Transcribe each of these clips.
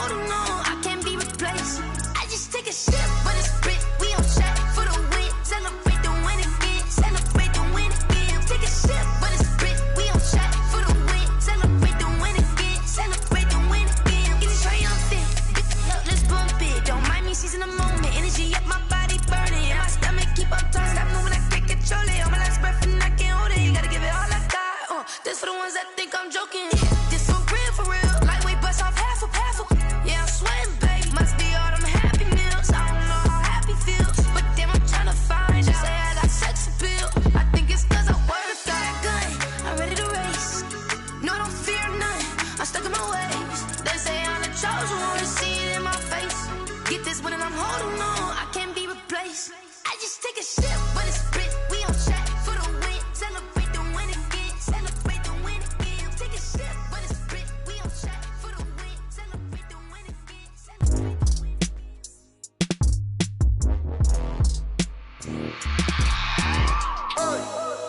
holding on, I can't be replaced. I just take a sip, but it's split. We on track for the win. Celebrate the win again. Celebrate the win again. Take a sip, but it's split. We on track for the win. Celebrate the win again. Celebrate the win again. Get it triumphant. Let's bump it. Don't mind me seizing the moment. Energy up my body burning. And my stomach keep on turning. Stop moving, I can't control it. On my last breath and I can't hold it. You gotta give it all I got. This for the ones that think I'm joking. This for real, for real. Lightweight bust off half a. Yeah, I'm sweating, babe. Must be all them happy meals. I don't know how happy feels, but damn, I'm trying to find out. Say I got sex appeal. I think it's cause I work a gun. I'm ready to race. No, I don't fear none. I'm stuck in my ways. They say I'm the chosen one. See it in my face. Get this one and I'm holding on. I can't be replaced. I just take a sip, but it's split. We on track for the win. Celebrate the win again. Celebrate the win again. Take a sip, but it's split. We on track for the win. Celebrate the win again. Celebrate the win again.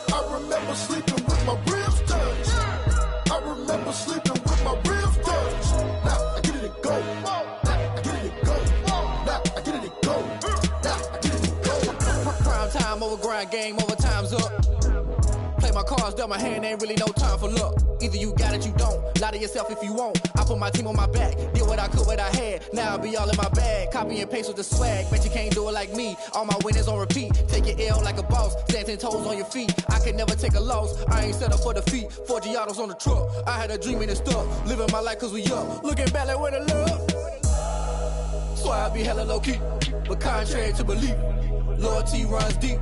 I remember sleeping with my ribs touched. I remember sleeping with my ribs touched. Now I get it and go. Now I get it and go. Now I get it and go. Now I get it and go. Prime time over grind game, over time's up. Play my cards, dealt my hand, ain't really no time for luck. Either you got it, you don't. Lie to yourself if you won't. I put my team on my back, did what I could, what I had. Now I'll be all in my bag, copy and paste with the swag. Bet you can't do it like me. All my winners on repeat. Take your L like a boss, stand 10 toes on your feet. I can never take a loss. I ain't set up for defeat. 4 Giottos on the truck. I had a dream and it's stuck. Living my life cause we up. Looking back like where the love. So I be hella low key, but contrary to belief, loyalty runs deep.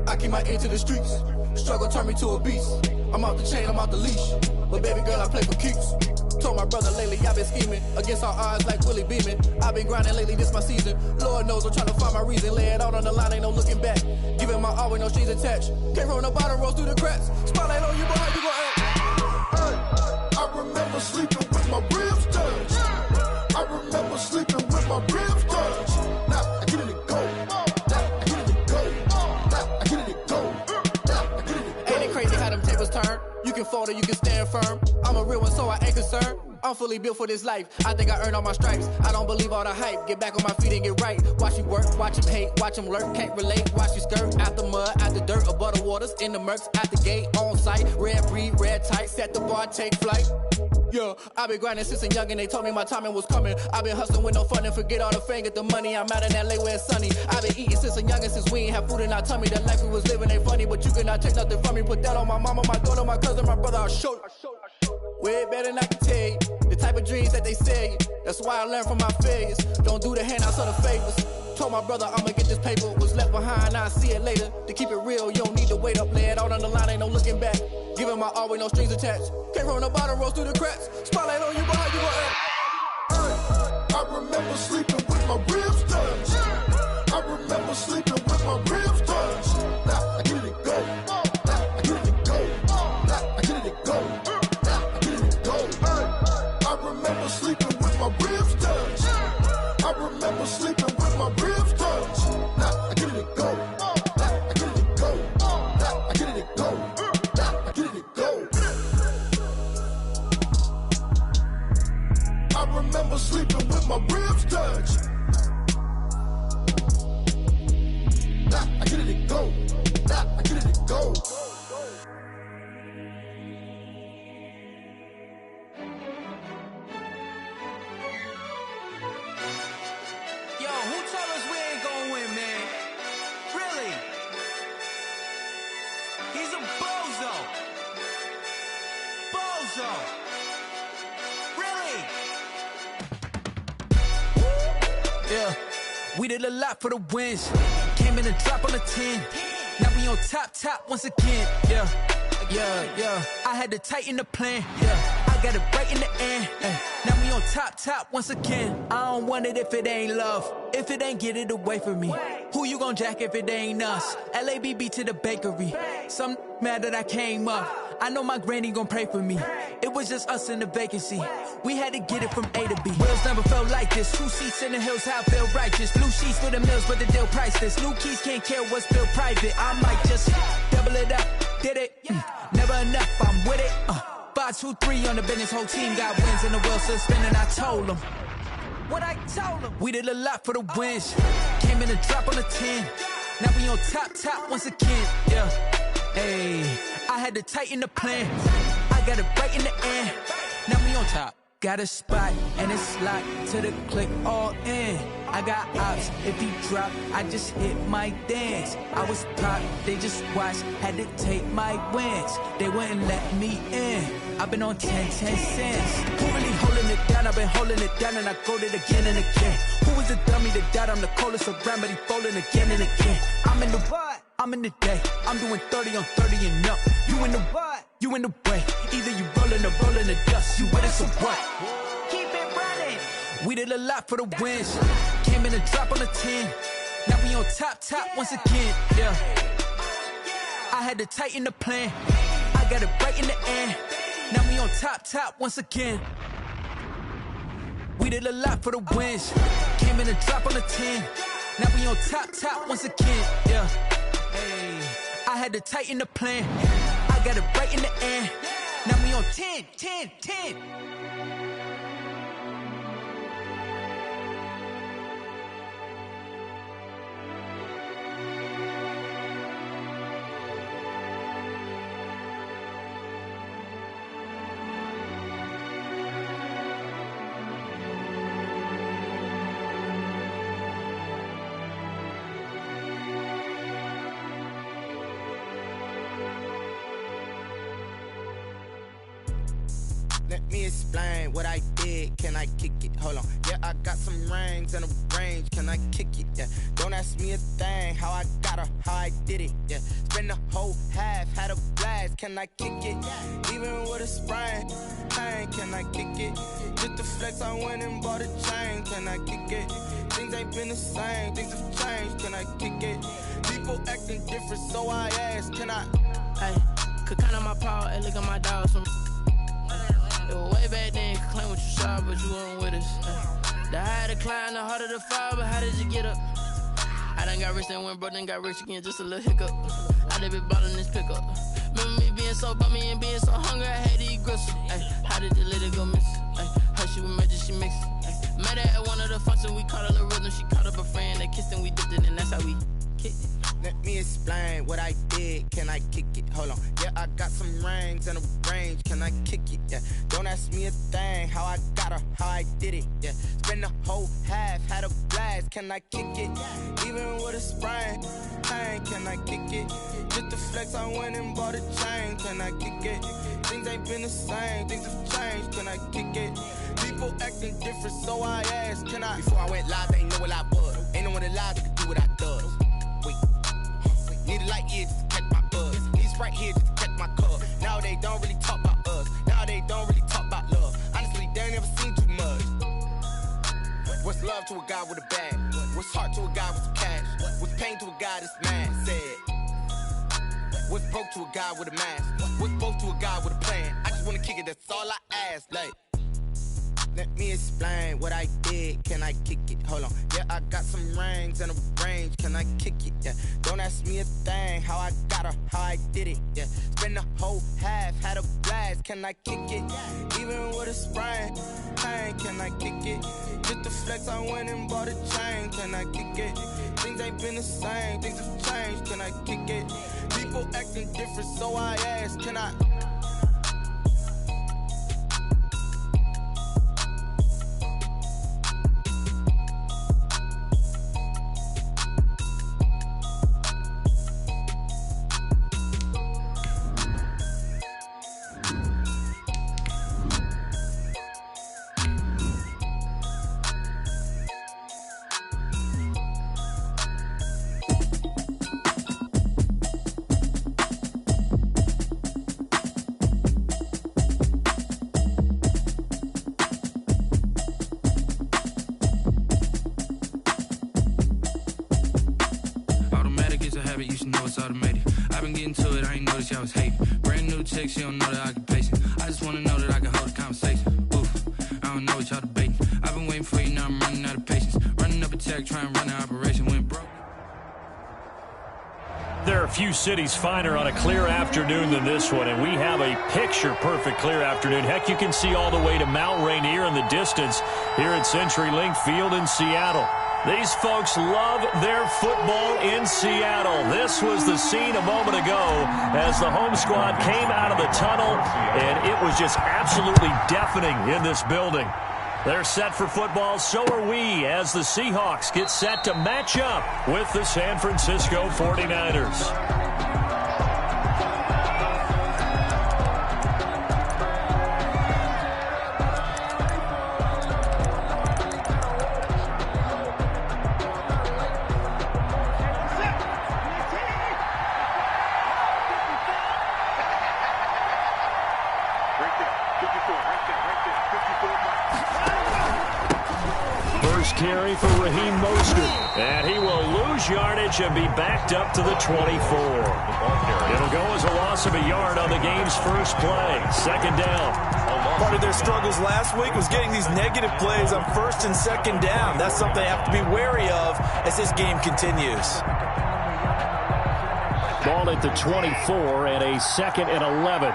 I keep my ear to the streets. Struggle turned me to a beast. I'm off the chain, I'm off the leash. But baby girl, I play for keeps. Told my brother lately, I've been scheming against all odds like Willie Beeman. I've been grinding lately, this my season. Lord knows I'm trying to find my reason. Lay it out on the line, ain't no looking back. Giving my all with no strings attached. Came from the bottom, rose through the cracks. Spotlight on you, boy, how you gon' act? I remember sleeping with my ribs touched. I remember sleeping with my ribs touched. Now I get it and go. Now I get it and go. Now I get it and go. Now I get it and go. Ain't it crazy how them tables turn? You can fold or you can stand firm. I'm a real one, so I ain't concerned. I'm fully built for this life. I think I earned all my stripes. I don't believe all the hype. Get back on my feet and get right. Watch you work, watch him hate, watch him lurk. Can't relate, watch you skirt. Out the mud, out the dirt, above the waters, in the murks, out the gate, on site. Red breed, red tight, set the bar, take flight. Yeah, I been grinding since a youngin', they told me my timing was coming. I been hustling with no fun and forget all the fame, get the money. I'm out in LA where it's sunny. I been eating since a youngin', since we ain't have food in our tummy. The life we was living ain't funny, but you cannot take nothing from me. Put that on my mama, my daughter, my cousin, my brother, I'll show you. Way better than I can tell you. The type of dreams that they sell you. That's why I learned from my failures. Don't do the handouts or the favors. Told my brother I'ma get this paper. Was left behind, I'll see it later. To keep it real, you don't need to wait up. Lay it out on the line, ain't no looking back. Giving my all with no strings attached. Came from the bottom, rose through the cracks. Spotlight on you, boy, how you gon' act? I remember sleeping with my ribs touched. I remember sleeping with my ribs touched. Now I get it and go. Now I get it and go. Now I get it and go. Now I get it and go. I remember sleeping with my ribs touched. I remember sleeping with my ribs touched. Now I get it and go. Now I get it and go. Now I get it and go. Now I get it and go. I remember sleeping with my ribs touched. Now I get it and go. Now I get it and go. Yo, who told us we ain't gonna win, man? Really? He's a bozo. Bozo. Really? Yeah, we did a lot for the wins. Came in and drop on the 10. Now we on top once again. Yeah. I had to tighten the plan. Yeah, I got it right in the end. Now we on top once again. I don't want it if it ain't love. If it ain't, get it away from me. Who you gon' jack if it ain't us? LABB to the bakery. Some mad that I came up. I know my granny gon' pray for me. It was just us in the vacancy. We had to get it from A to B. Wheels never felt like this. 2 seats in the hills, how I feel righteous. Blue sheets for the mills, but the deal priceless. New keys can't care what's built private. I might just double it up. Did it? Never enough, I'm with it. 5, 2, 3 on the business. Whole team got wins and the wheels still spinning. I told them what I told them. We did a lot for the wins. Came in a drop on the 10. Now we on top once again. Yeah, hey, I had to tighten the plan. I got it right in the end. Now we on top. Got a spot and it's locked to the click all in. I got ops, if he drop, I just hit my dance. I was top, they just watched, had to take my wins. They wouldn't let me in. I've been on 10 cents. Who really holding it down? I've been holding it down and I go it again and again. Who was the dummy that doubt I'm the coldest around, but he folding again and again. I'm in the what? I'm in the day. I'm doing 30 on 30 and up. You in the what? You in the way. Either you rolling or rolling the dust. You with us or what? Keep it running. We did a lot for the wins. Came in a drop on the 10. Now we on top once again. Yeah. I had to tighten the plan. I got it right in the end. Now we on top once again. We did a lot for the wins. Came in a drop on the 10. Now we on top once again. Yeah. Hey, I had to tighten the plan. I got it right in the end. Now we on 10. Let me explain what I did. Can I kick it? Hold on. Yeah, I got some rings and a range. Can I kick it? Yeah. Don't ask me a thing. How I got her, how I did it. Yeah. Spend the whole half, had a blast. Can I kick it? Even with a sprain, pain. Can I kick it? Just to flex, I went and bought a chain. Can I kick it? Things ain't been the same. Things have changed. Can I kick it? People acting different, so I asked. Can I? Hey, could count on my power. Hey, look at my dogs from. It was way back then, could claim what you saw, but you weren't with us. The higher the climb, the harder the fall, but how did you get up? I done got rich and went broke, then got rich again, just a little hiccup. I done been ballin' this pickup. Remember me being so bummy and being so hungry, I had to eat gristle. Ay, how did you let it go miss? Ay, her she was magic, she mixed. Ay, met her at one of the functions, we caught a little rhythm, she caught up a friend, they kissed and we dipped it, and that's how we kicked it. Let me explain what I did. Can I kick it? Hold on. Yeah, I got some rings and a range. Can I kick it? Yeah. Don't ask me a thing. How I got her, how I did it. Yeah. Spend the whole half, had a blast. Can I kick it? Even with a sprain, pain. Can I kick it? Just to flex, I went and bought a chain. Can I kick it? Things ain't been the same. Things have changed. Can I kick it? People acting different, so I asked. Can I? Before I went live, they ain't know what I was. Ain't no one alive that could do what I does. Wait. Need a light here just to catch my buzz. Need Sprite here just to catch my cup. Now they don't really talk about us. Now they don't really talk about love. Honestly, they ain't never seen too much. What's love to a guy with a bag? What's heart to a guy with some cash? What's pain to a guy that's mad? Said. What's broke to a guy with a mask? What's broke to a guy with a plan? I just wanna kick it, that's all I ask. Like, let me explain what I did. Can I kick it? Hold on. Yeah, I got some rings and a range. Can I kick it? Yeah. Don't ask me a thing. How I got her, how I did it. Yeah. Spend the whole half, had a blast. Can I kick it? Even with a sprain, pain. Can I kick it? Just to flex, I went and bought a chain. Can I kick it? Things ain't been the same. Things have changed. Can I kick it? People acting different, so I asked. Can I? I was hating. Brand new chick, she don't know that I can pace it. I just wanna know that I can hold a conversation. Oof, I don't know what y'all debating. I've been waiting for you, now I'm running out of patience. Running up a check, trying to run an operation, went broke. There are a few cities finer on a clear afternoon than this one, and we have a picture-perfect clear afternoon. Heck, you can see all the way to Mount Rainier in the distance here at CenturyLink Field in Seattle. These folks love their football in Seattle. This was the scene a moment ago as the home squad came out of the tunnel, and it was just absolutely deafening in this building. They're set for football, so are we, as the Seahawks get set to match up with the San Francisco 49ers. Carry for Raheem Mostert, and he will lose yardage and be backed up to the 24. It'll go as a loss of a yard on the game's first play. Second down. Part of their struggles last week was getting these negative plays on first and second down. That's something they have to be wary of as this game continues. Ball at the 24 and a 2nd and 11.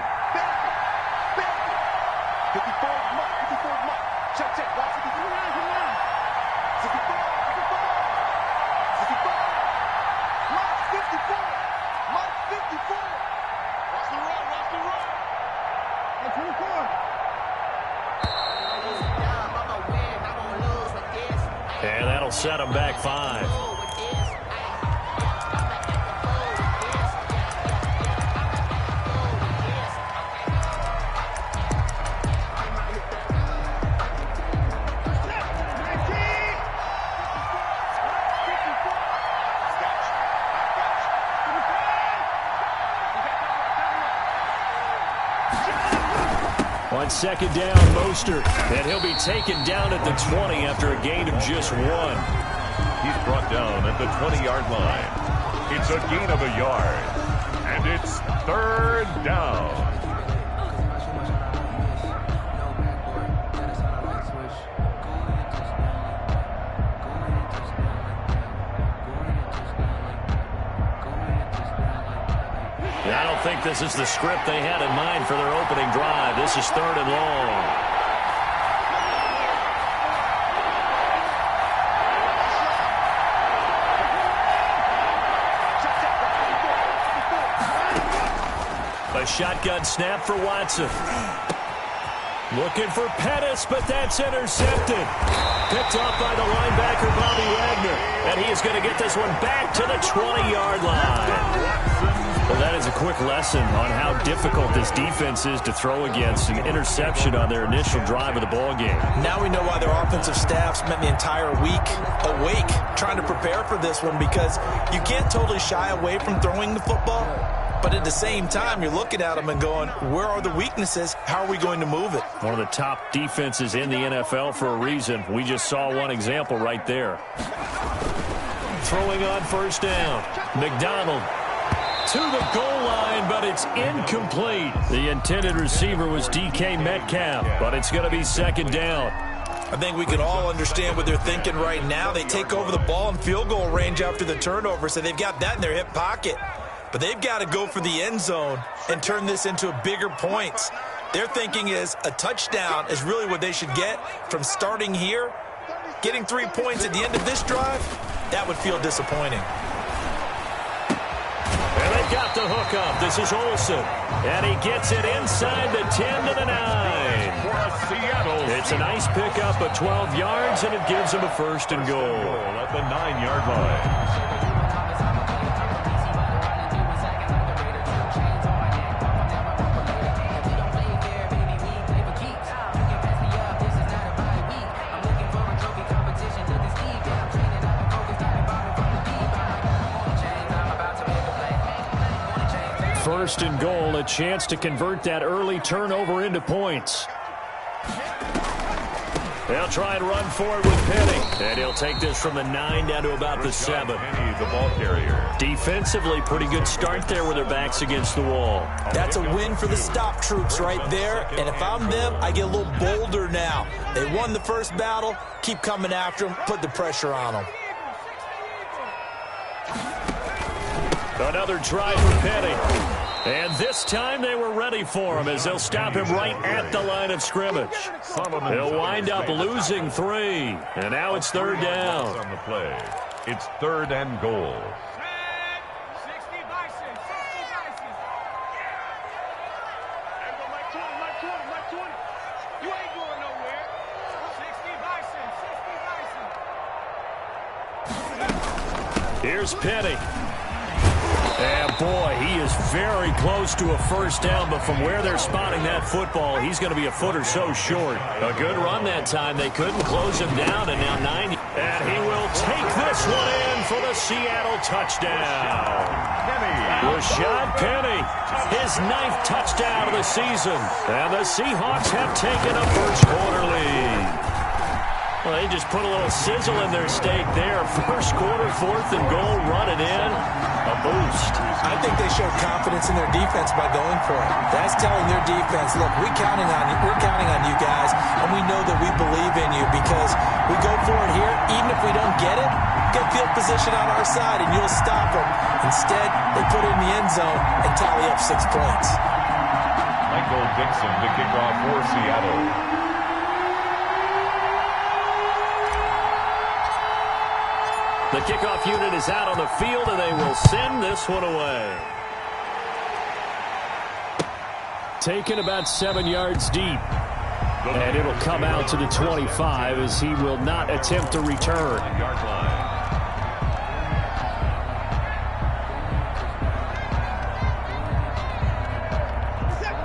And that'll set them back 5. On second down, Mostert, and he'll be taken down at the 20 after a gain of just 1. He's brought down at the 20-yard line. It's a gain of a yard, and it's 3rd down. I don't think this is the script they had in mind for their opening drive. This is 3rd and long. A shotgun snap for Watson. Looking for Pettis, but that's intercepted. Picked off by the linebacker, Bobby Wagner. And he is going to get this one back to the 20-yard line. Well, that is a quick lesson on how difficult this defense is to throw against. An interception on their initial drive of the ballgame. Now we know why their offensive staff spent the entire week awake trying to prepare for this one, because you can't totally shy away from throwing the football. But at the same time, you're looking at them and going, where are the weaknesses? How are we going to move it? One of the top defenses in the NFL for a reason. We just saw one example right there. Throwing on first down. McDonald to the goal line, but it's incomplete. The intended receiver was DK Metcalf, but it's going to be 2nd down. I think we can all understand what they're thinking right now. They take over the ball in field goal range after the turnover, so they've got that in their hip pocket. But they've got to go for the end zone and turn this into bigger points. Their thinking is a touchdown is really what they should get from starting here. Getting 3 points at the end of this drive, that would feel disappointing. And they've got the hook up. This is Olsen. And he gets it inside the 10 to the 9. It's a nice pickup of 12 yards, and it gives him a 1st and goal. At the 9-yard line. First and goal, a chance to convert that early turnover into points. They'll try and run for it with Penny. And he'll take this from the 9 down to about the 7. Penny, the ball carrier. Defensively, pretty good start there with their backs against the wall. That's a win for the stop troops right there. And if I'm them, I get a little bolder now. They won the first battle. Keep coming after them. Put the pressure on them. Another drive for Petty. And this time they were ready for him as they'll stop him right at the line of scrimmage. He'll wind up losing 3. And now it's third down. On the play. It's 3rd and goal. Here's Petty. And boy, he is very close to a first down, but from where they're spotting that football, he's going to be a foot or so short. A good run that time. They couldn't close him down, and now 90. And he will take this one in for the Seattle touchdown. Rashad Penny, his 9th touchdown of the season. And the Seahawks have taken a first-quarter lead. Well, they just put a little sizzle in their steak there. First quarter, 4th and goal, run it in. A boost. I think they showed confidence in their defense by going for it. That's telling their defense, look, we're counting on you guys, and we know that we believe in you because we go for it here. Even if we don't get it, get field position on our side, and you'll stop them. Instead, they put it in the end zone and tally up 6 points. Michael Dixon to kick off for Seattle. The kickoff unit is out on the field, and they will send this one away. Taken about 7 yards deep. And it'll come out to the 25 as he will not attempt to return.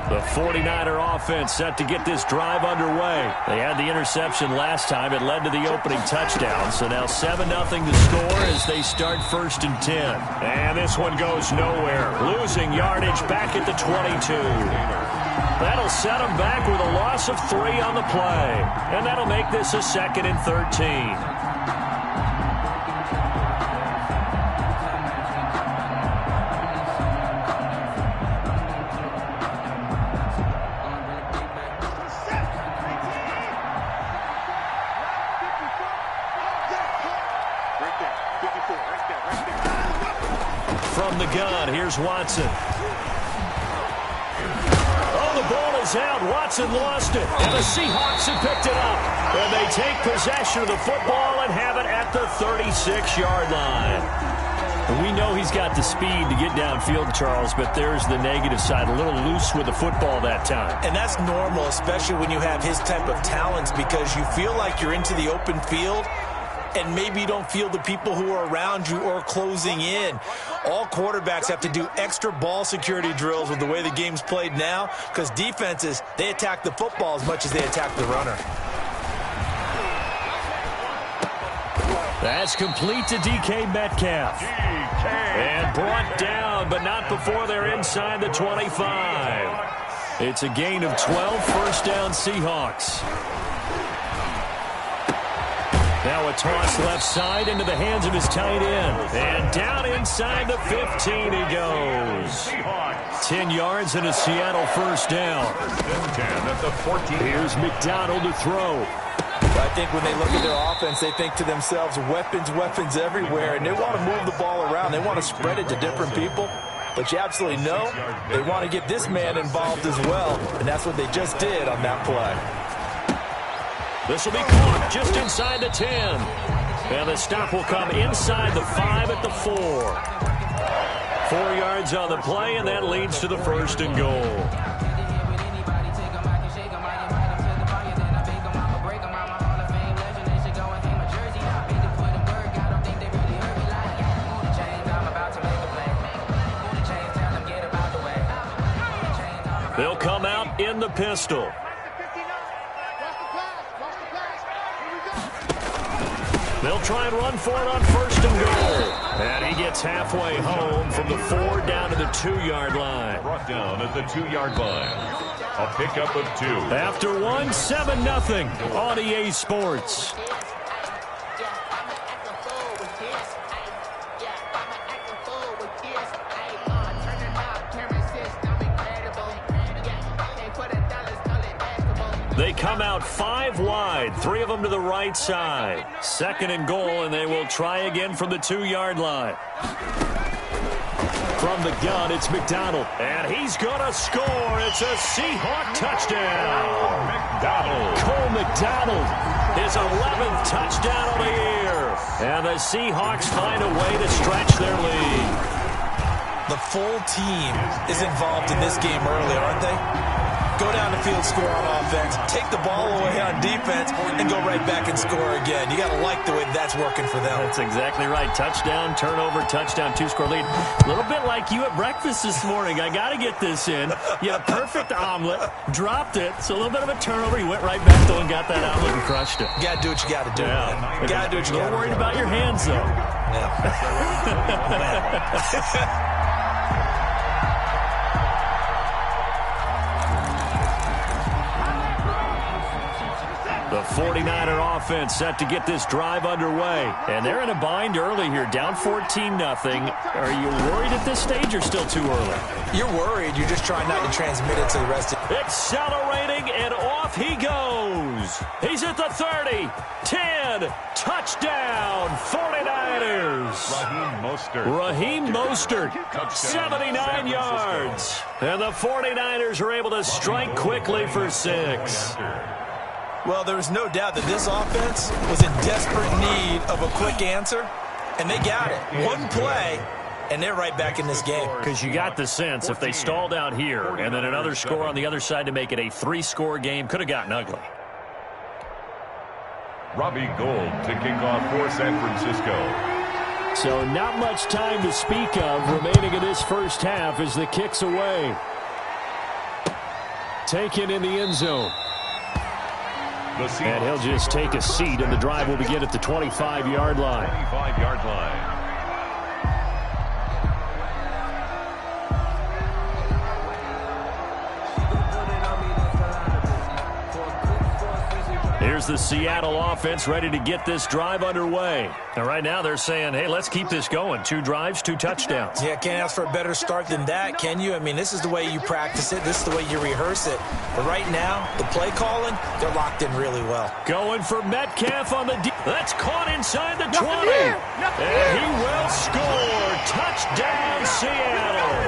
The 49er offense set to get this drive underway. They had the interception last time. It led to the opening touchdown. So now 7-0 to score as they start 1st and 10. And this one goes nowhere. Losing yardage back at the 22. That'll set them back with a loss of 3 on the play. And that'll make this a 2nd and 13. From the gun, here's Watson. Oh, the ball is out. Watson lost it. And the Seahawks have picked it up. And they take possession of the football and have it at the 36-yard line. We know he's got the speed to get downfield, Charles, but there's the negative side. A little loose with the football that time. And that's normal, especially when you have his type of talents, because you feel like you're into the open field and maybe you don't feel the people who are around you or closing in. All quarterbacks have to do extra ball security drills with the way the game's played now, because defenses, they attack the football as much as they attack the runner. That's complete to DK Metcalf. And brought down, but not before they're inside the 25. It's a gain of 12, first down Seahawks. Now a toss left side into the hands of his tight end. And down inside the 15 he goes. 10 yards and a Seattle first down. 10 at the 14. Here's McDonald to throw. I think when they look at their offense, they think to themselves, weapons everywhere, and they want to move the ball around. They want to spread it to different people. But you absolutely know they want to get this man involved as well, and that's what they just did on that play. This will be caught just inside the 10. And the stop will come inside the 5 at the 4. 4 yards on the play, and that leads to the first and goal. They'll come out in the pistol. They'll try and run for it on first and goal. And he gets halfway home from the 4 down to the 2-yard line. Brought down at the 2-yard line. A pickup of 2. After 1, 7-0 on EA Sports. They come out 5 wide, 3 of them to the right side. 2nd and goal, and they will try again from the 2-yard line. From the gun, it's McDonald. And he's going to score. It's a Seahawk touchdown. Cole McDonald, his 11th touchdown of the year. And the Seahawks find a way to stretch their lead. The full team is involved in this game early, aren't they? Go down the field, score on offense, take the ball away on defense, and go right back and score again. You got to like the way that's working for them. That's exactly right. Touchdown, turnover, touchdown, two-score lead. A little bit like you at breakfast this morning. I got to get this in. You had a perfect omelet, dropped it. So a little bit of a turnover. You went right back, though, and got that omelet and crushed it. You got to do what you got to do. Yeah. You got to do what you got to do. A little worried about your hands, though. Yeah. The 49er offense set to get this drive underway. And they're in a bind early here, down 14-0. Are you worried at this stage or still too early? You're worried. You're just trying not to transmit it to the rest of you. Accelerating, and off he goes. He's at the 30, 10, touchdown, 49ers. Raheem Mostert, 79 yards. And the 49ers are able to strike quickly for 6. Well, there was no doubt that this offense was in desperate need of a quick answer, and they got it. One play, and they're right back in this game. Because you got the sense if they stalled out here and then another score on the other side to make it a 3-score game, could have gotten ugly. Robbie Gould to kick off for San Francisco. So not much time to speak of remaining in this first half as the kick's away. Taken in the end zone. And he'll just take a seat, and the drive will begin at the 25-yard line. 25-yard line. Here's the Seattle offense ready to get this drive underway. And right now they're saying, hey, let's keep this going. 2 drives, 2 touchdowns. Yeah, can't ask for a better start than that, can you? I mean, this is the way you practice it. This is the way you rehearse it. But right now, the play calling, they're locked in really well. Going for Metcalf on the deep. That's caught inside the 20. And he will score. Touchdown, Seattle.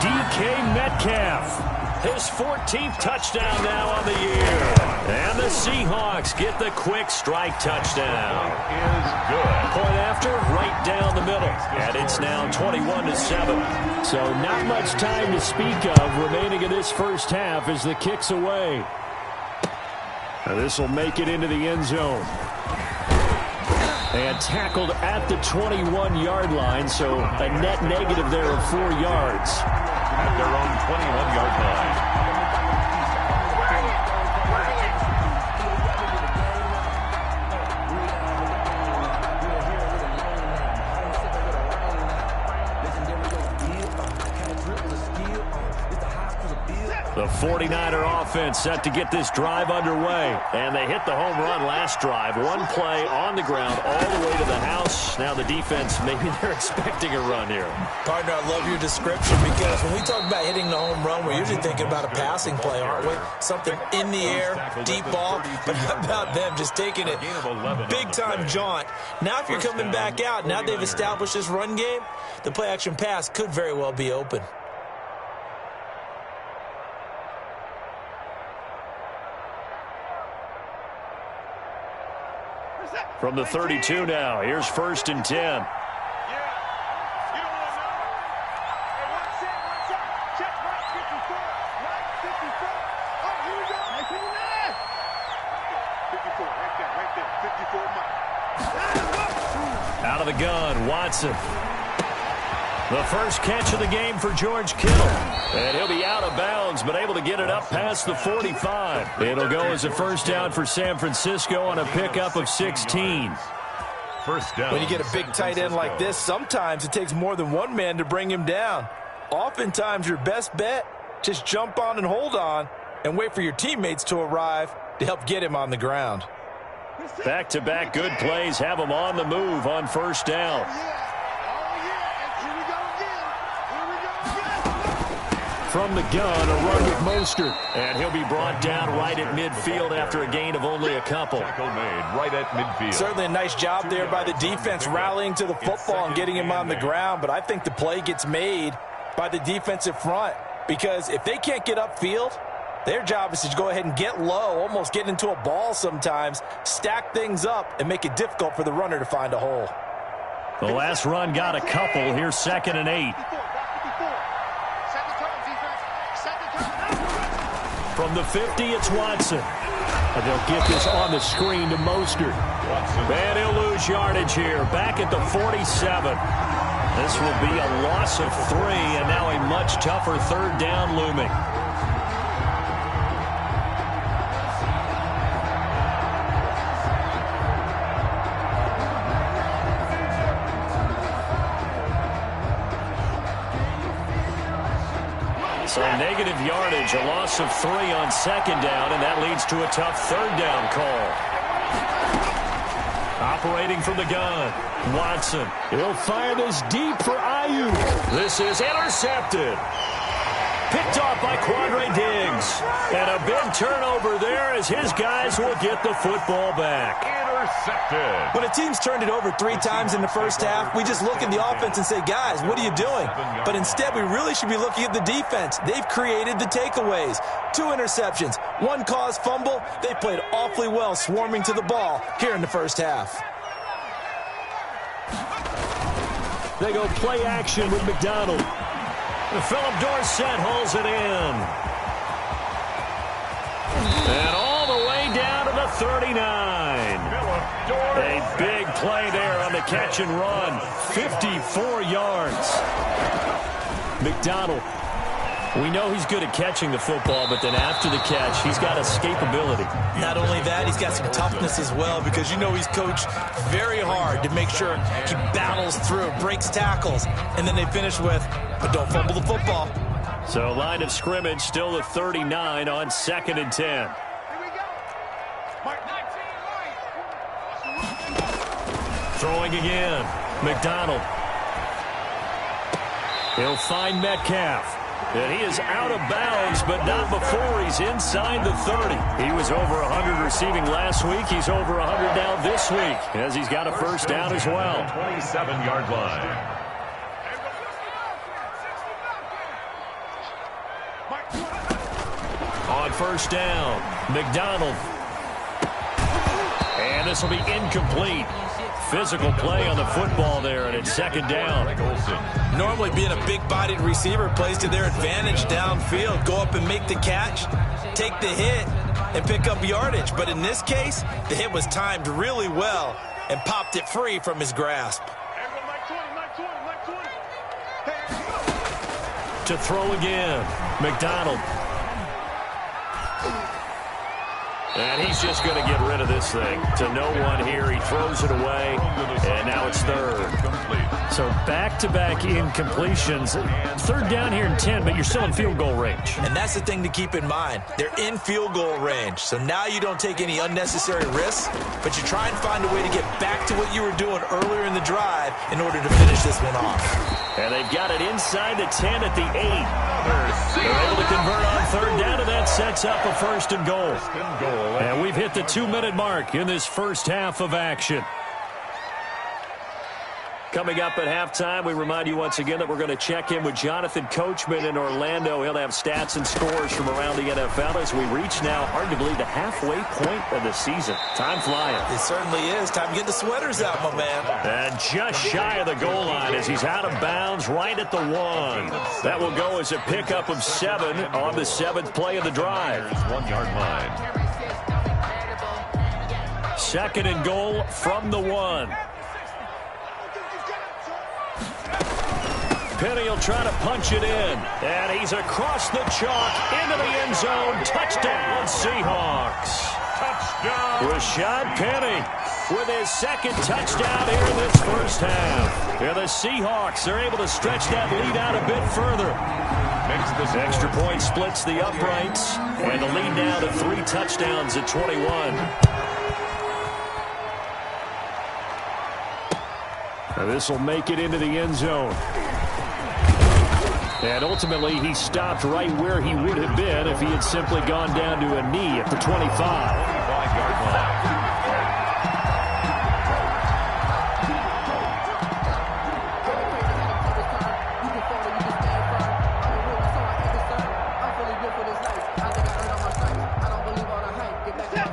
DK Metcalf. His 14th touchdown now on the year. And the Seahawks get the quick strike touchdown. Is good. Point after, right down the middle. And it's now 21-7. So not much time to speak of remaining in this first half as the kick's away. Now this will make it into the end zone. And tackled at the 21-yard line, so a net negative there of 4 yards. At their own 21-yard line. The 49er offense set to get this drive underway. And they hit the home run last drive. One play on the ground all the way to the house. Now the defense, maybe they're expecting a run here. Partner, I love your description because when we talk about hitting the home run, we're usually thinking about a passing play, aren't we? Something in the air, deep ball. But how about them just taking it big-time jaunt? Now if you're coming back out, now they've established this run game, the play-action pass could very well be open. From the 32 now, here's 1st and 10. Out of the gun, Watson. The first catch of the game for George Kittle. And he'll be out of bounds, but able to get it up past the 45. It'll go as a first down for San Francisco on a pickup of 16. First down. When you get a big tight end like this, sometimes it takes more than one man to bring him down. Oftentimes, your best bet, just jump on and hold on and wait for your teammates to arrive to help get him on the ground. Back-to-back good plays have him on the move on first down. from the gun, a run with Mostert. And he'll be brought down right at midfield after a gain of only a couple. Tackle made right at midfield. Certainly a nice job there by the defense rallying to the football and getting him on the ground, but I think the play gets made by the defensive front because if they can't get upfield, their job is to go ahead and get low, almost get into a ball sometimes, stack things up, and make it difficult for the runner to find a hole. The last run got a couple. Here's 2nd and 8. From the 50, it's Watson. And they'll get this on the screen to Mostert. And he'll lose yardage here. Back at the 47. This will be a loss of 3, and now a much tougher 3rd down looming. So negative yardage, a loss of 3 on 2nd down, and that leads to a tough 3rd down call. Operating from the gun, Watson. He'll fire this deep for Ayuk. This is intercepted. Picked off by Quandre Diggs. And a big turnover there as his guys will get the football back. Intercepted. When a team's turned it over 3 times in the first half, we just look at the offense and say, guys, what are you doing? But instead, we really should be looking at the defense. They've created the takeaways. 2 interceptions, 1 caused fumble. They played awfully well swarming to the ball here in the first half. They go play action with McDonald. Philip Dorsett hauls it in. And all the way down to the 39. A big play there on the catch and run. 54 yards. McDonald. We know he's good at catching the football, but then after the catch, he's got escapability. Not only that, he's got some toughness as well because you know he's coached very hard to make sure he battles through, breaks tackles, and then they finish with, but don't fumble the football. So line of scrimmage still the 39 on 2nd and 10. Throwing again. McDonald. He'll find Metcalf. And he is out of bounds, but not before he's inside the 30. He was over 100 receiving last week. He's over 100 now this week, as he's got a first down as well. 27-yard line. On first down, McDonald. And this will be incomplete. Physical play on the football there, and it's 2nd down. Normally being a big-bodied receiver plays to their advantage downfield. Go up and make the catch, take the hit, and pick up yardage. But in this case, the hit was timed really well and popped it free from his grasp. To throw again, McDonald. And he's just going to get rid of this thing. To no one here. He throws it away, and now it's 3rd. So back-to-back incompletions. 3rd down here in 10, but you're still in field goal range. And that's the thing to keep in mind. They're in field goal range. So now you don't take any unnecessary risks, but you try and find a way to get back to what you were doing earlier in the drive in order to finish this one off. And they've got it inside the 10 at the 8. They're able to convert on 3rd down, and that sets up a 1st and goal. And we've hit the 2-minute mark in this first half of action. Coming up at halftime, we remind you once again that we're going to check in with Jonathan Coachman in Orlando. He'll have stats and scores from around the NFL as we reach now, hard to believe, the halfway point of the season. Time flying. It certainly is. Time to get the sweaters out, my man. And just shy of the goal line as he's out of bounds right at the 1. That will go as a pickup of 7 on the 7th play of the drive. 1-yard line. 2nd and goal from the 1. Penny will try to punch it in. And he's across the chalk into the end zone. Touchdown, Seahawks. Touchdown. Rashad Penny with his 2nd touchdown here in this first half. Here the Seahawks are able to stretch that lead out a bit further. Extra point splits the uprights. And the lead now to 3 touchdowns at 21. Now this will make it into the end zone. And ultimately, he stopped right where he would have been if he had simply gone down to a knee at the 25. 25-yard line.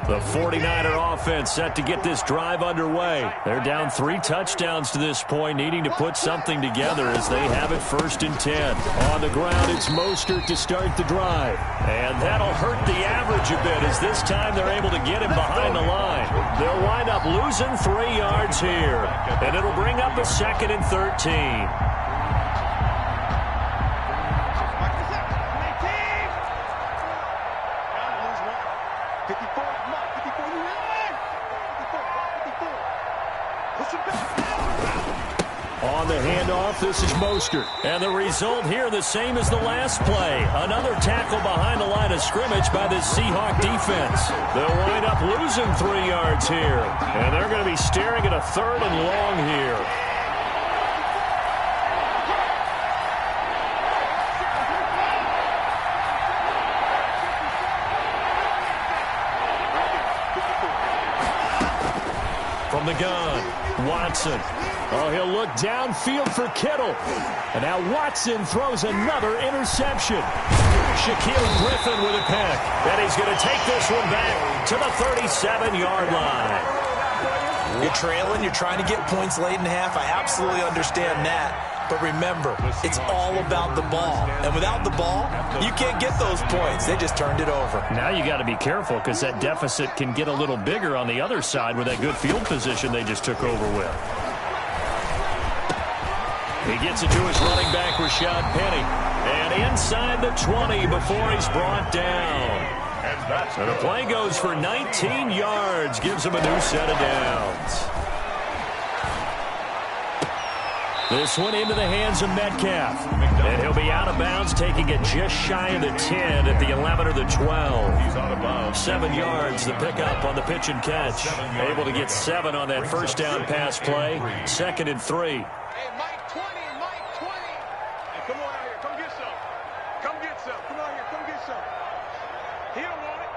The 49er offense set to get this drive underway. They're down 3 touchdowns to this point, needing to put something together as they have it 1st and 10. On the ground, it's Mostert to start the drive. And that'll hurt the average a bit as this time they're able to get him behind the line. They'll wind up losing 3 yards here. And it'll bring up a 2nd and 13. On the handoff, this is Mostert. And the result here the same as the last play. Another tackle behind the line of scrimmage by this Seahawk defense. They'll wind up losing 3 yards here. And they're going to be staring at a 3rd and long here. From the gun, Watson. Oh, he'll look downfield for Kittle. And now Watson throws another interception. Shaquille Griffin with a pick. And he's going to take this one back to the 37-yard line. You're trailing. You're trying to get points late in half. I absolutely understand that. But remember, it's all about the ball. And without the ball, you can't get those points. They just turned it over. Now you got to be careful because that deficit can get a little bigger on the other side with that good field position they just took over with. He gets it to his running back, Rashad Penny. And inside the 20 before he's brought down. So the play goes for 19 yards. Gives him a new set of downs. This one into the hands of Metcalf. And he'll be out of bounds, taking it just shy of the 10 at the 11 or the 12. He's out of bounds. 7 yards, the pickup on the pitch and catch. Able to get 7 on that first down pass play. 2nd and 3. Hey, Mike 20, Mike 20. Hey, come on out here. Come get some. Come get some. Come out here. Come get some. He don't want it.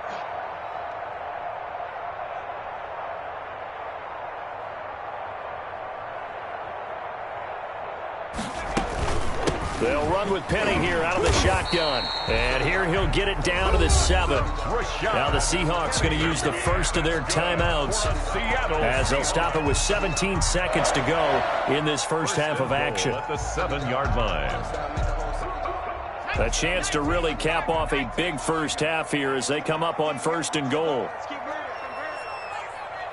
They'll run with Penny here out of the shotgun. And here he'll get it down to the 7. Now the Seahawks going to use the first of their timeouts as they'll stop it with 17 seconds to go in this first half of action. At the 7-yard line. A chance to really cap off a big first half here as they come up on 1st and goal.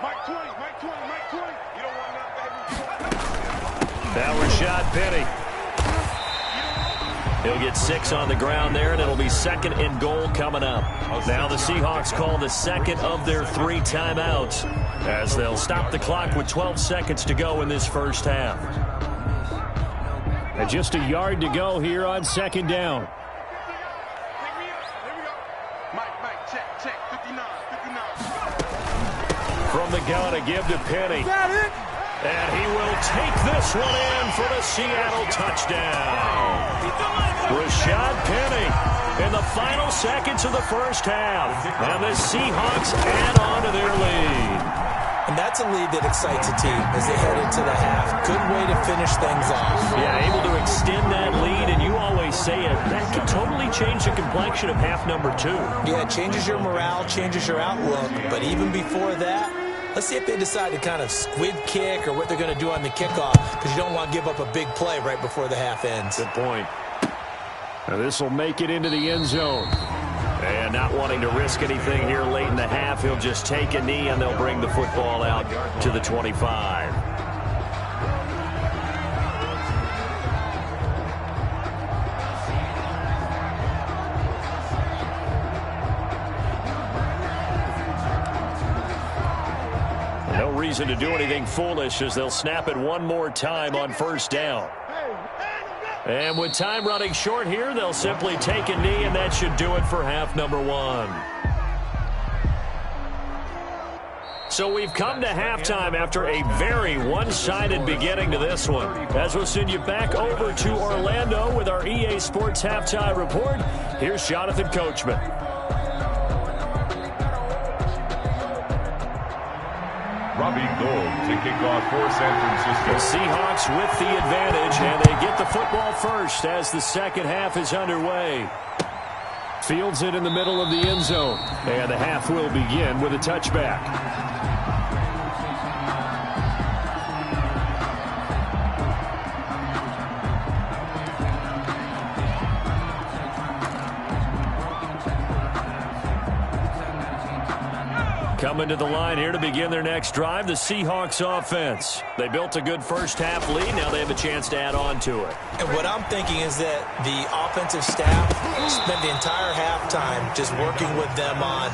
Mike 20, Mike 20, Mike 20. You don't want that, baby. Now Rashad Penny. He'll get 6 on the ground there, and it'll be 2nd and goal coming up. Now the Seahawks call the second of their 3 timeouts as they'll stop the clock with 12 seconds to go in this first half. And just a yard to go here on 2nd down. Mike, check, 59. From the gun, a give to Penny. Got it. And he will take this one in for the Seattle touchdown. Rashad Penny in the final seconds of the first half. And the Seahawks add on to their lead. And that's a lead that excites a team as they head into the half. Good way to finish things off. Yeah, able to extend that lead, and you always say it, that can totally change the complexion of half number 2. Yeah, it changes your morale, changes your outlook. But even before that, let's see if they decide to kind of squid kick or what they're going to do on the kickoff, because you don't want to give up a big play right before the half ends. Good point. Now this will make it into the end zone. And not wanting to risk anything here late in the half, he'll just take a knee and they'll bring the football out to the 25. No reason to do anything foolish as they'll snap it one more time on 1st down. And with time running short here, they'll simply take a knee, and that should do it for half number 1. So we've come to halftime after a very one-sided beginning to this one. As we'll send you back over to Orlando with our EA Sports Halftime Report, here's Jonathan Coachman. Robbie Gould to kick off for San Francisco. The Seahawks with the advantage, and they get the football first as the second half is underway. Fields it in the middle of the end zone, and the half will begin with a touchback. Coming to the line here to begin their next drive, the Seahawks offense. They built a good first-half lead. Now they have a chance to add on to it. And what I'm thinking is that the offensive staff spent the entire halftime just working with them on,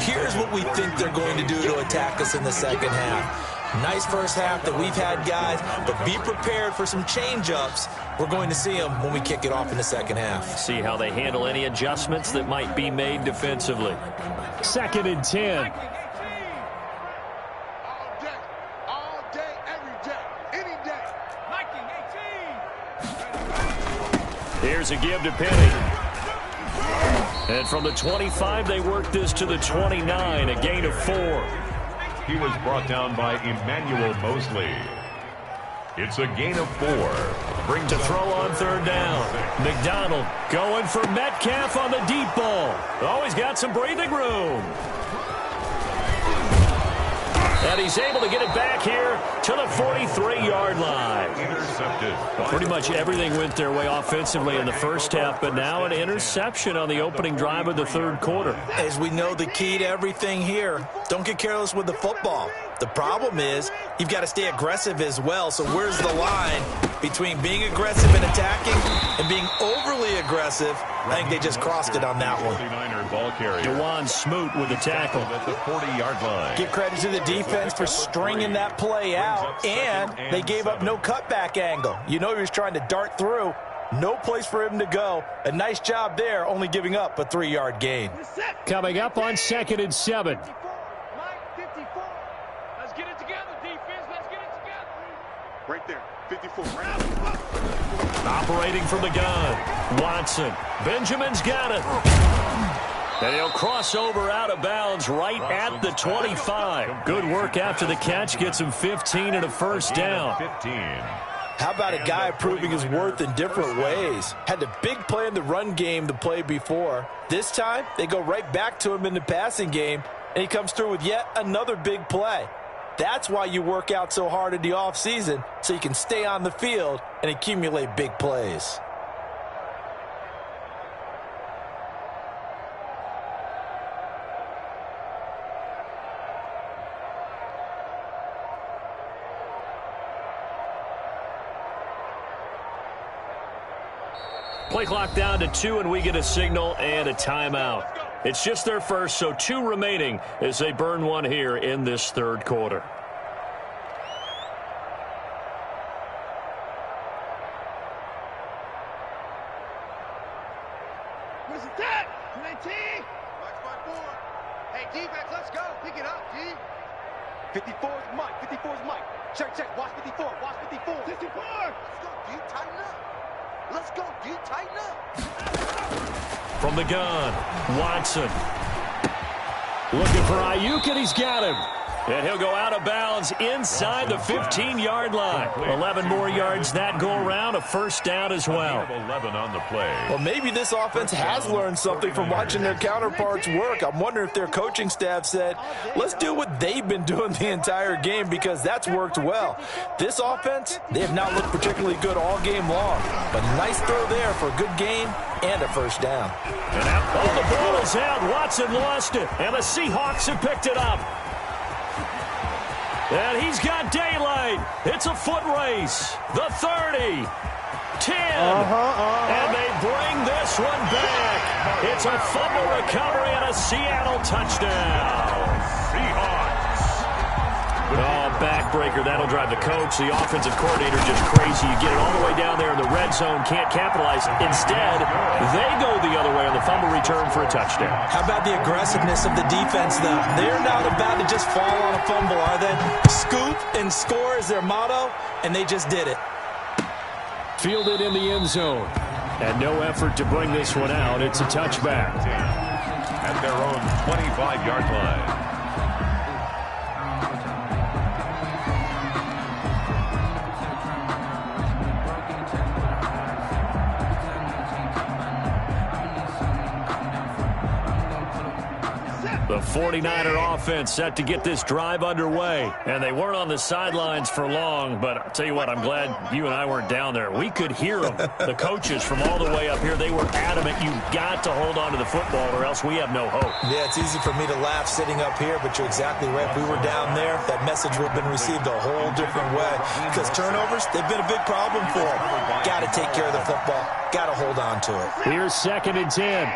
here's what we think they're going to do to attack us in the second half. Nice first half that we've had, guys, but be prepared for some change-ups. We're going to see them when we kick it off in the second half. See how they handle any adjustments that might be made defensively. 2nd and 10. Here's a give to Penny. And from the 25, they work this to the 29, a gain of 4. He was brought down by Emmanuel Mosley. It's a gain of 4. Brings to throw on 3rd down. McDonald going for Metcalf on the deep ball. Oh, he's got some breathing room. And he's able to get it back here to the 43-yard line. Intercepted. Pretty much everything went their way offensively in the first half, but now an interception on the opening drive of the third quarter. As we know, the key to everything here, don't get careless with the football. The problem is you've got to stay aggressive as well. So where's the line between being aggressive and attacking and being overly aggressive? I think they just crossed it on that one. Dewan Smoot with the tackle at the 40-yard line. Give credit to the defense for stringing that play out, and they gave up no cutback angle. You know he was trying to dart through. No place for him to go. A nice job there, only giving up a 3-yard gain. Coming up on 2nd and 7. Let's get it together, defense. Let's get it together. Right there, 54. Operating from the gun, Watson. Benjamin's got it. And he'll cross over out of bounds right at the 25. Good work after the catch. Gets him 15 and a first down. 15. How about a guy proving his worth in different ways? Had a big play in the run game the play before. This time, they go right back to him in the passing game, and he comes through with yet another big play. That's why you work out so hard in the offseason, so you can stay on the field and accumulate big plays. Play clock down to 2, and we get a signal and a timeout. It's just their first, so 2 remaining as they burn one here in this third quarter. Where's the tag? 19. Watch my board. Hey, defense, let's go. Pick it up, G. 54 is Mike. 54 is Mike. Check, check. Watch 54. Watch 54. 54. Let's go, D. Tighten up. Let's go, D. Tighten up. From the gun, Watson. Looking for Ayuk, and he's got him. And he'll go out of bounds inside the 15-yard line. 11 more yards that go around, a first down as well. 11 on the play. Well, maybe this offense has learned something from watching their counterparts work. I'm wondering if their coaching staff said, let's do what they've been doing the entire game, because that's worked well. This offense, they have not looked particularly good all game long. But nice throw there for a good gain and a first down. And the ball is out. Watson lost it, and the Seahawks have picked it up. And he's got daylight. It's a foot race. The 30, 10, and they bring this one back. It's a fumble recovery and a Seattle touchdown. Seahawks. Oh, backbreaker. That'll drive the coach, the offensive coordinator, just crazy. You get it all the way down there in the red zone, can't capitalize. Instead, they go the other way on the fumble return for a touchdown. How about the aggressiveness of the defense, though? They're not about to just fall on a fumble, are they? Scoop and score is their motto, and they just did it. Fielded in the end zone. And no effort to bring this one out. It's a touchback. At their own 25-yard line. The 49er offense set to get this drive underway. And they weren't on the sidelines for long, but I'll tell you what, I'm glad you and I weren't down there. We could hear them. The coaches from all the way up here, they were adamant, you've got to hold on to the football or else we have no hope. Yeah, it's easy for me to laugh sitting up here, but you're exactly right. If we were down there, that message would have been received a whole different way. Because turnovers, they've been a big problem for them. Got to take care of the football. Got to hold on to it. Here's 2nd and 10.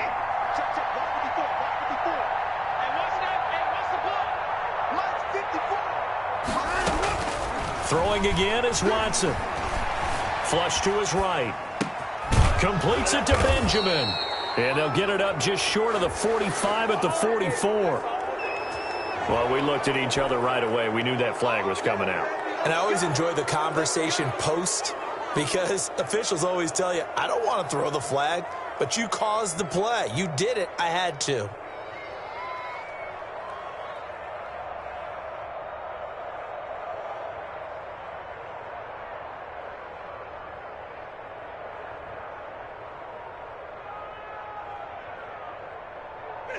Throwing again is Watson. Flush to his right. Completes it to Benjamin. And they'll get it up just short of the 45 at the 44. Well, we looked at each other right away. We knew that flag was coming out. And I always enjoy the conversation post because officials always tell you, I don't want to throw the flag, but you caused the play. You did it. I had to.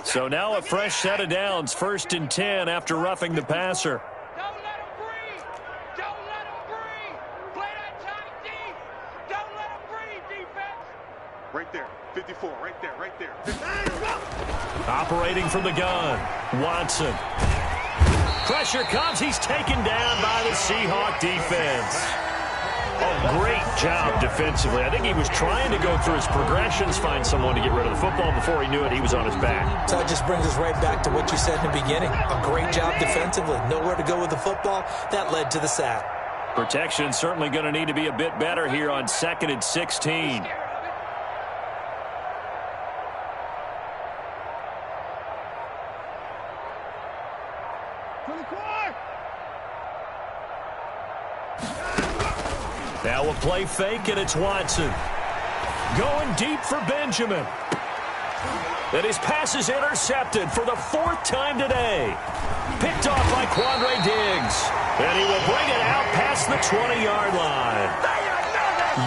So now a fresh set of downs, 1st and 10 after roughing the passer. Don't let him breathe. Don't let him breathe. Play that tight D. Don't let him breathe, defense. Right there. 54. Right there. Right there. Operating from the gun, Watson. Pressure comes. He's taken down by the Seahawk defense. Oh, great job defensively. I think he was trying to go through his progressions, find someone to get rid of the football. Before he knew it, he was on his back. So that just brings us right back to what you said in the beginning. A great job defensively. Nowhere to go with the football. That led to the sack. Protection certainly going to need to be a bit better here on 2nd and 16. Now a play fake, and it's Watson. Going deep for Benjamin. And his pass is intercepted for the 4th time today. Picked off by Quandre Diggs. And he will bring it out past the 20-yard line.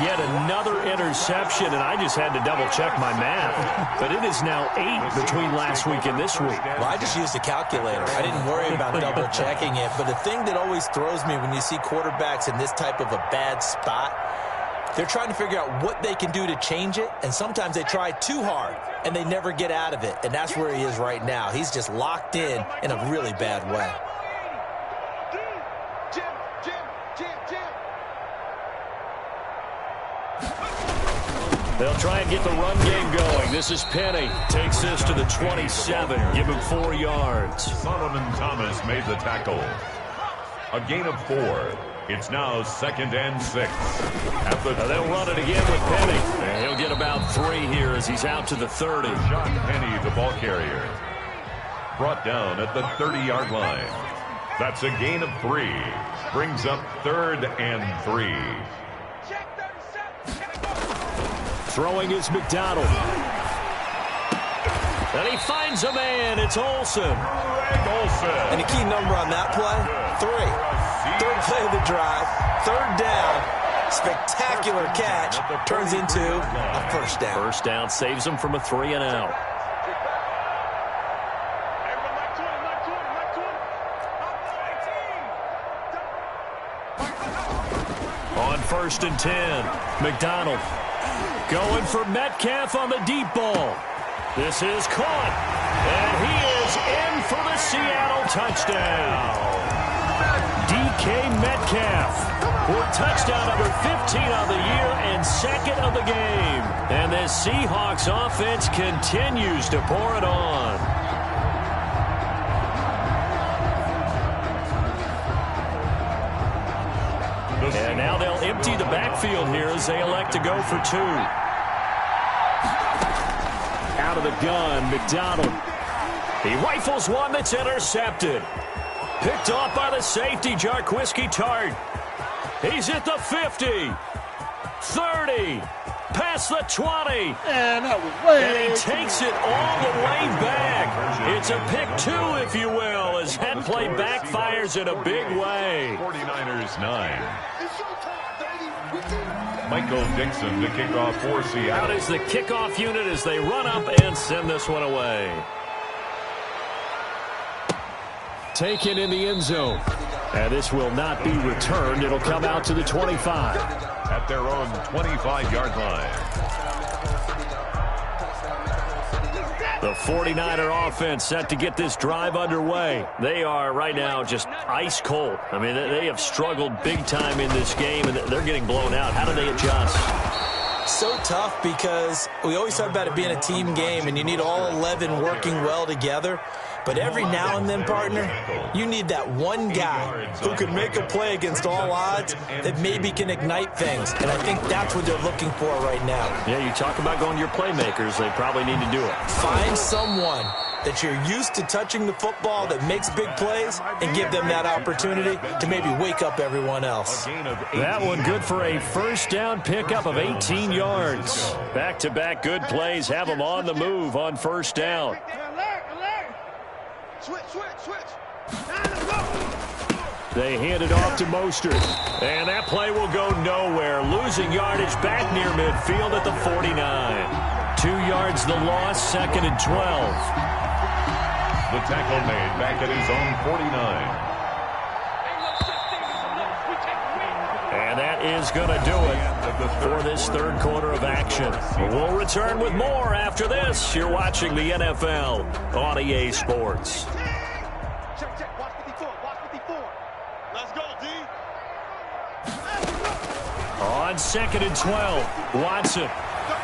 Yet another interception, and I just had to double-check my math. But it is now 8 between last week and this week. Well, I just used a calculator. I didn't worry about double-checking it. But the thing that always throws me when you see quarterbacks in this type of a bad spot, they're trying to figure out what they can do to change it, and sometimes they try too hard, and they never get out of it. And that's where he is right now. He's just locked in a really bad way. They'll try and get the run game going. This is Penny. Takes this to the 27. Give him 4 yards. Solomon Thomas made the tackle. A gain of 4. It's now 2nd and 6. They'll run it again with Penny. And he'll get about 3 here as he's out to the 30. Sean Penny, the ball carrier. Brought down at the 30-yard line. That's a gain of 3. Brings up 3rd and 3. Throwing is McDonald. And he finds a man. It's Olsen. And the key number on that play, 3. 3rd play of the drive, 3rd down. Spectacular catch. Turns into a 1st down. 1st down saves him from a 3 and out. On 1st and 10, McDonald. Going for Metcalf on the deep ball. This is caught. And he is in for the Seattle touchdown. DK Metcalf for touchdown number 15 on the year and 2nd of the game. And this Seahawks offense continues to pour it on. And now they'll empty the backfield here as they elect to go for 2. Out of the gun, McDonald. He rifles one that's intercepted. Picked off by the safety, Jarquiski Tart. He's at the 50, 30, past the 20. And that was way. And he takes it all the way back. It's a pick 2, if you will, as that play backfires in a big way. 49ers 9. Michael Dixon to kick off for Seattle. Out is the kickoff unit as they run up and send this one away. Taken in the end zone. And this will not be returned. It'll come out to the 25. At their own 25-yard line. The 49er offense set to get this drive underway. They are right now just ice cold. I mean, they have struggled big time in this game, and they're getting blown out. How do they adjust? So tough because we always talk about it being a team game, and you need all 11 working well together. But every now and then, partner, you need that one guy who can make a play against all odds that maybe can ignite things. And I think that's what they're looking for right now. Yeah, you talk about going to your playmakers. They probably need to do it. Find someone that you're used to touching the football that makes big plays and give them that opportunity to maybe wake up everyone else. That one good for a first down pickup of 18 yards. Back-to-back good plays have them on the move on first down. They hand it off to Mostert. And that play will go nowhere. Losing yardage back near midfield at the 49. 2 yards the loss, 2nd and 12. The tackle made back at his own 49. And that is going to do it for this third quarter of action. We'll return with more after this. You're watching the NFL on EA Sports. On 2nd and 12, Watson.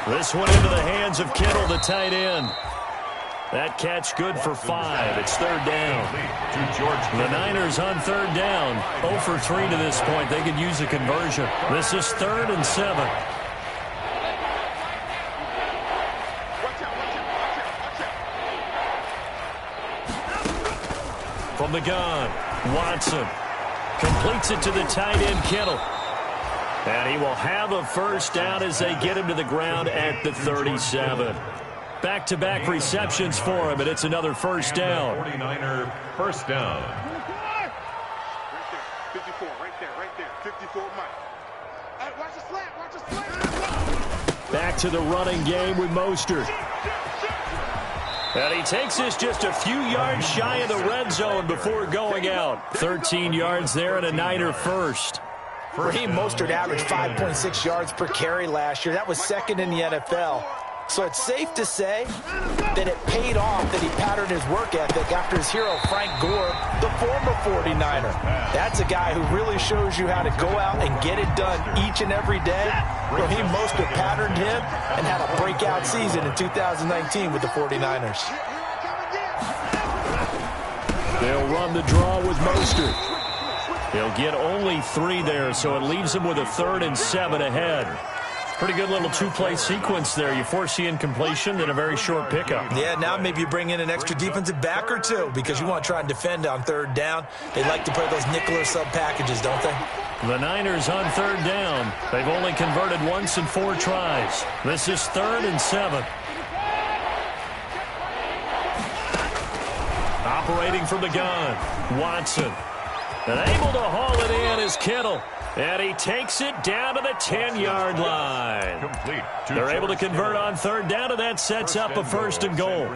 This one into the hands of Kittle, the tight end. That catch good for 5. It's third down. The Niners on third down. 0 for 3 to this point. They could use a conversion. This is 3rd and 7. From the gun, Watson completes it to the tight end, Kittle. And he will have a first down as they get him to the ground at the 37. Back-to-back receptions for him, and it's another first down. 49er first down. 54, right there, 54, Mike. Watch the slant, watch the slant. Back to the running game with Mostert. And he takes this just a few yards shy of the red zone before going out. 13 yards there and a Niner first. Raheem Mostert averaged 5.6 yards per carry last year. That was 2nd in the NFL. So it's safe to say that it paid off that he patterned his work ethic after his hero, Frank Gore, the former 49er. That's a guy who really shows you how to go out and get it done each and every day. Raheem Mostert patterned him and had a breakout season in 2019 with the 49ers. They'll run the draw with Mostert. He'll get only 3 there, so it leaves him with a 3rd and 7 ahead. Pretty good little two-play sequence there. You foresee incompletion and a very short pickup. Yeah, now maybe you bring in an extra defensive back or two because you want to try and defend on third down. They like to play those nickel or sub packages, don't they? The Niners on third down. They've only converted once in 4 tries. This is 3rd and 7. Operating from the gun, Watson. And able to haul it in is Kittle. And he takes it down to the 10-yard line. They're able to convert on third down, and that sets up a 1st and goal.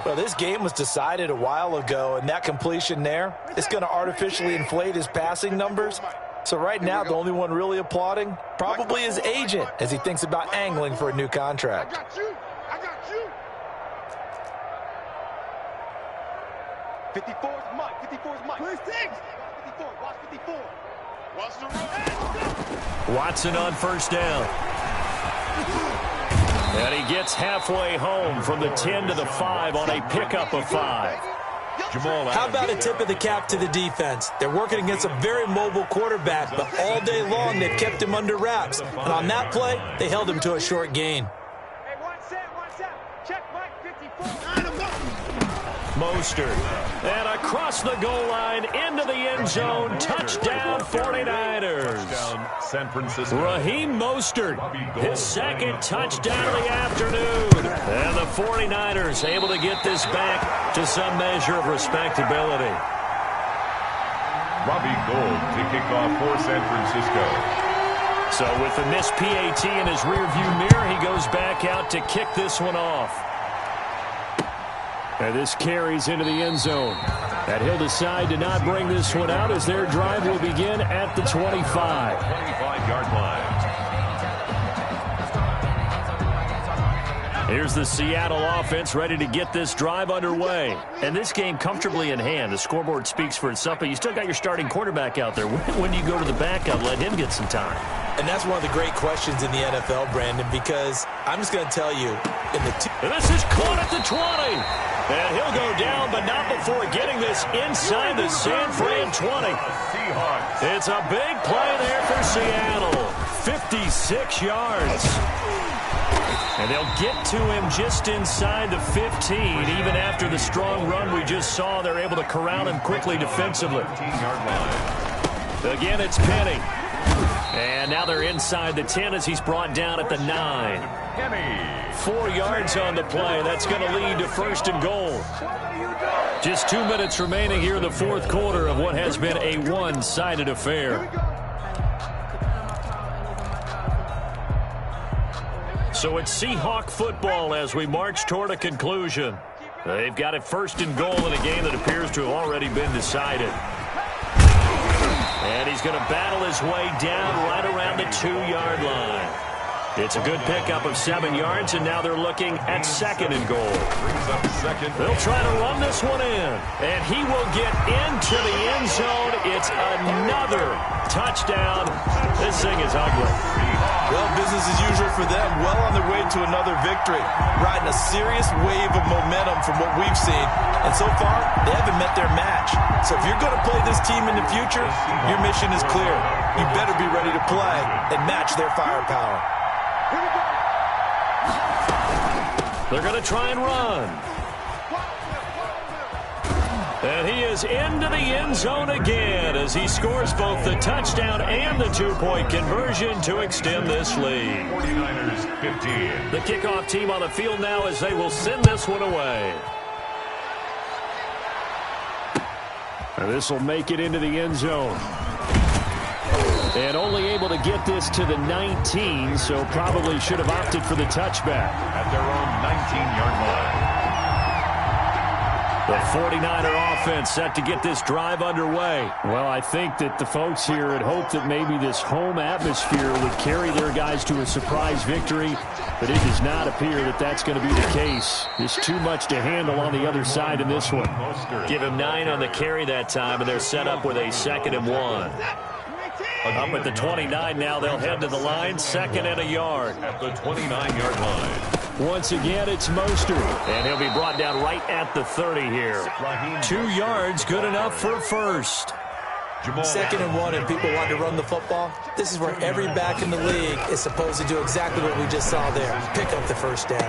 Well, this game was decided a while ago, and that completion there is going to artificially inflate his passing numbers. So right now, the only one really applauding probably his agent as he thinks about angling for a new contract. I got you. 54 is Mike. 54 is Mike. 56. Watch 54. Watch the run. Watson on first down. And he gets halfway home from the 10 to the 5 on a pickup of 5. How about a tip of the cap to the defense? They're working against a very mobile quarterback, but all day long they've kept him under wraps. And on that play, they held him to a short gain. Hey, one set. Check Mike 54. Mostert. And across the goal line into the end zone. Touchdown 49ers. San Francisco. Raheem Mostert, his second touchdown of the afternoon. And the 49ers able to get this back to some measure of respectability. Robbie Gould to kick off for San Francisco. So with the missed PAT in his rearview mirror, he goes back out to kick this one off. And this carries into the end zone. And he'll decide to not bring this one out as their drive will begin at the 25. 25-yard line. Here's the Seattle offense ready to get this drive underway. And this game comfortably in hand. The scoreboard speaks for itself, but you still got your starting quarterback out there. When do you go to the backup, let him get some time? And that's one of the great questions in the NFL, Brandon, because I'm just going to tell you, in the and this is caught at the 20. And he'll go down, but not before getting this inside the San Fran 20. It's a big play there for Seattle. 56 yards. And they'll get to him just inside the 15. Even after the strong run we just saw, they're able to corral him quickly defensively. Again, it's Penny. And now they're inside the 10 as he's brought down at the 9. 4 yards on the play. That's going to lead to first and goal. Just 2 minutes remaining here in the fourth quarter of what has been a one-sided affair. So it's Seahawk football as we march toward a conclusion. They've got it first and goal in a game that appears to have already been decided. And he's going to battle his way down right around the 2-yard line. It's a good pickup of 7 yards, and now they're looking at second and goal. They'll try to run this one in, and he will get into the end zone. It's another touchdown. This thing is ugly. Well, business as usual for them. Well on their way to another victory. Riding a serious wave of momentum from what we've seen. And so far, they haven't met their match. So if you're going to play this team in the future, your mission is clear. You better be ready to play and match their firepower. They're going to try and run. And he is into the end zone again as he scores both the touchdown and the 2-point conversion to extend this lead. 49ers 15. The kickoff team on the field now as they will send this one away. And this will make it into the end zone. And only able to get this to the 19, so probably should have opted for the touchback. At their own 19-yard line. The 49er offense set to get this drive underway. Well, I think that the folks here had hoped that maybe this home atmosphere would carry their guys to a surprise victory, but it does not appear that that's going to be the case. There's too much to handle on the other side in this one. Give him 9 on the carry that time, and they're set up with a 2nd and 1. Up at the 29 now, they'll head to the line, 2nd and a yard. At the 29-yard line. Once again, it's Mostert, and he'll be brought down right at the 30 here. 2 yards, good enough for a first. 2nd and 1, and people want to run the football. This is where every back in the league is supposed to do exactly what we just saw there. Pick up the first down.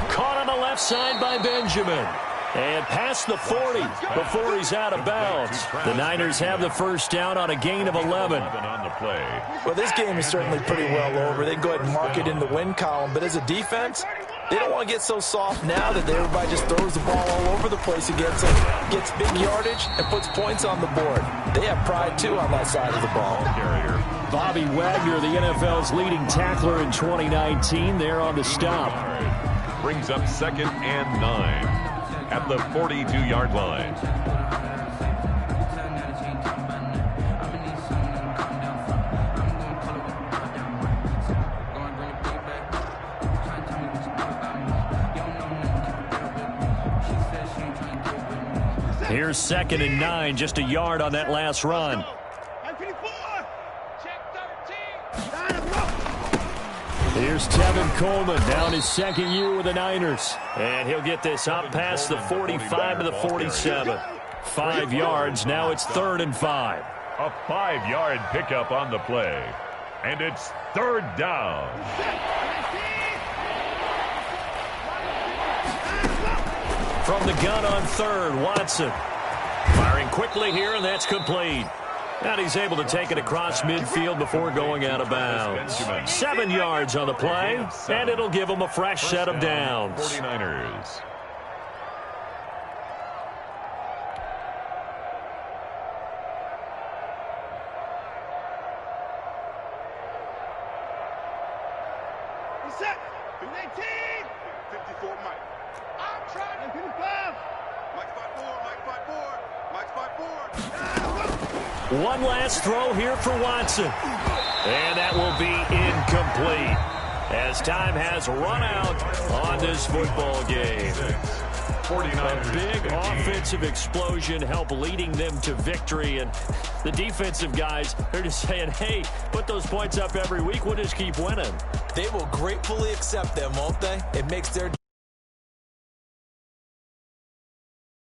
Caught on the left side by Benjamin. And past the 40 before he's out of bounds. The Niners have the first down on a gain of 11. On the play. Well, this game is certainly pretty well over. They can go ahead and mark it in the win column. But as a defense, they don't want to get so soft now that everybody just throws the ball all over the place against them, gets big yardage, and puts points on the board. They have pride, too, on that side of the ball. Bobby Wagner, the NFL's leading tackler in 2019, there on the stop. Brings up 2nd and 9. At the 42-yard line. Here's 2nd and 9, just a yard on that last run. Here's Tevin Coleman down his second year with the Niners. And he'll get this up past the 45 to the 47. 5 yards. Now it's 3rd and 5. A 5-yard pickup on the play. And it's 3rd down. From the gun on 3rd, Watson. Firing quickly here, and that's complete. And he's able to take it across midfield before going out of bounds. 7 yards on the play, and it'll give him a fresh set of downs. 49ers. Set. 19. 54, Mike. I'm trying to 55. Mike 5-4. Mike 5-4. Mike 5-4. One last throw here for Watson. And that will be incomplete as time has run out on this football game. A big offensive explosion helped leading them to victory. And the defensive guys are just saying, hey, put those points up every week. We'll just keep winning. They will gratefully accept them, won't they? It makes their